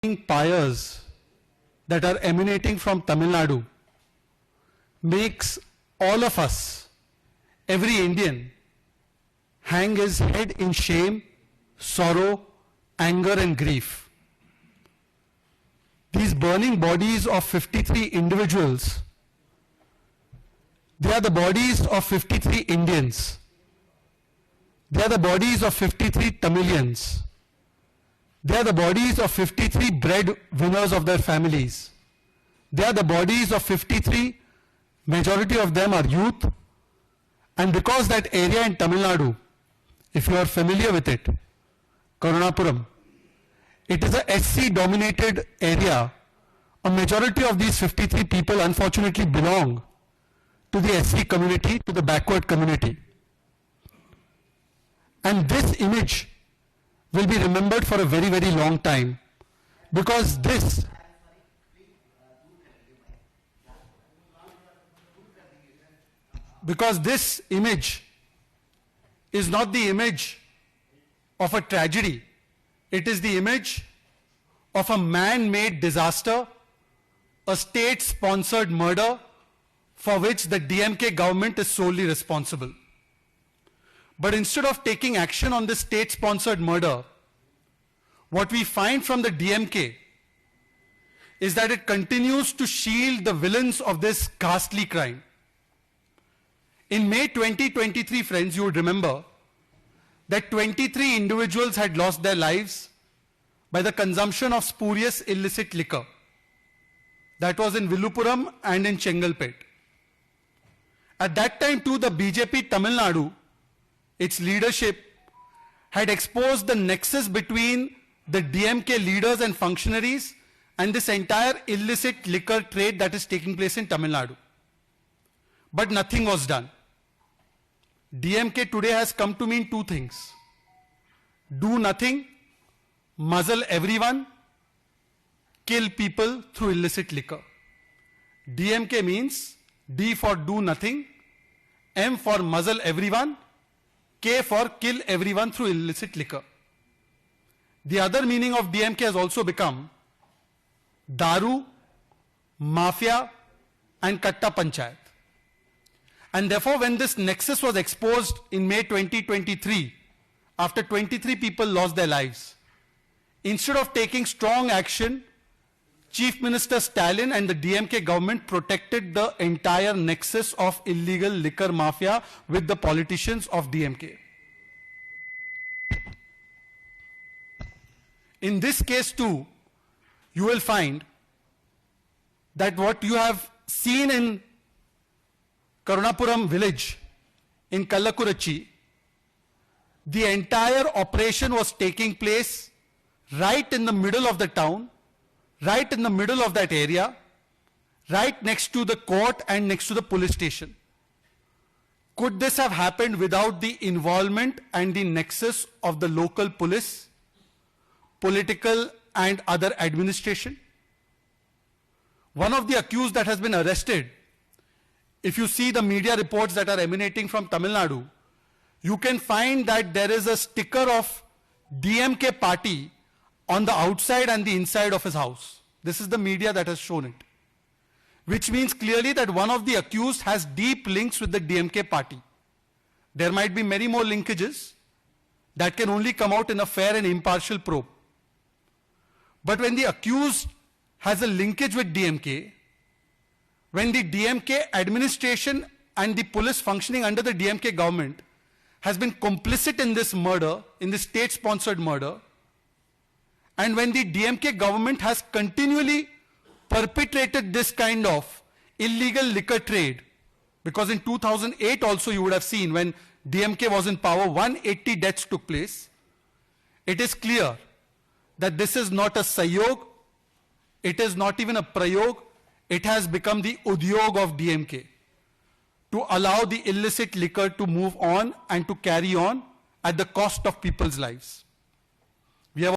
pyres that are emanating from Tamil Nadu makes all of us, every Indian, hang his head in shame, sorrow, anger and grief. These burning bodies of 53 individuals, they are the bodies of 53 Indians. They are the bodies of 53 Tamilians. They are the bodies of 53 breadwinners of their families. They are the bodies of 53, majority of them are youth. And because that area in Tamil Nadu, if you are familiar with it, Karunapuram, it is a SC dominated area. A majority of these 53 people unfortunately belong to the SC community, to the backward community. And this image will be remembered for a very, very long time, because this image is not the image of a tragedy. It is the image of a man-made disaster, a state-sponsored murder for which the DMK government is solely responsible. But instead of taking action on this state-sponsored murder, what we find from the DMK is that it continues to shield the villains of this ghastly crime. In May 2023, friends, you would remember that 23 individuals had lost their lives by the consumption of spurious illicit liquor. That was in Villupuram and in Chengalpet. At that time too, the BJP Tamil Nadu, its leadership, had exposed the nexus between the DMK leaders and functionaries and this entire illicit liquor trade that is taking place in Tamil Nadu. But nothing was done. DMK today has come to mean two things: do nothing, muzzle everyone, kill people through illicit liquor. DMK means D for do nothing, M for muzzle everyone, K for kill everyone through illicit liquor. The other meaning of DMK has also become Daru, Mafia and Katta Panchayat. And therefore, when this nexus was exposed in May 2023, after 23 people lost their lives, instead of taking strong action, Chief Minister Stalin and the DMK government protected the entire nexus of illegal liquor mafia with the politicians of DMK. In this case too, you will find that what you have seen in Karunapuram village, in Kallakurachi, the entire operation was taking place right in the middle of the town, right in the middle of that area, right next to the court and next to the police station. Could this have happened without the involvement and the nexus of the local police, political and other administration? One of the accused that has been arrested, if you see the media reports that are emanating from Tamil Nadu, you can find that there is a sticker of DMK party on the outside and the inside of his house. This is the media that has shown it. Which means clearly that one of the accused has deep links with the DMK party. There might be many more linkages that can only come out in a fair and impartial probe. But when the accused has a linkage with DMK, when the DMK administration and the police functioning under the DMK government has been complicit in this murder, in this state-sponsored murder, and when the DMK government has continually perpetrated this kind of illegal liquor trade, because in 2008 also you would have seen when DMK was in power, 180 deaths took place. It is clear that this is not a Sahyog, it is not even a Prayog, it has become the Udyog of DMK to allow the illicit liquor to move on and to carry on at the cost of people's lives.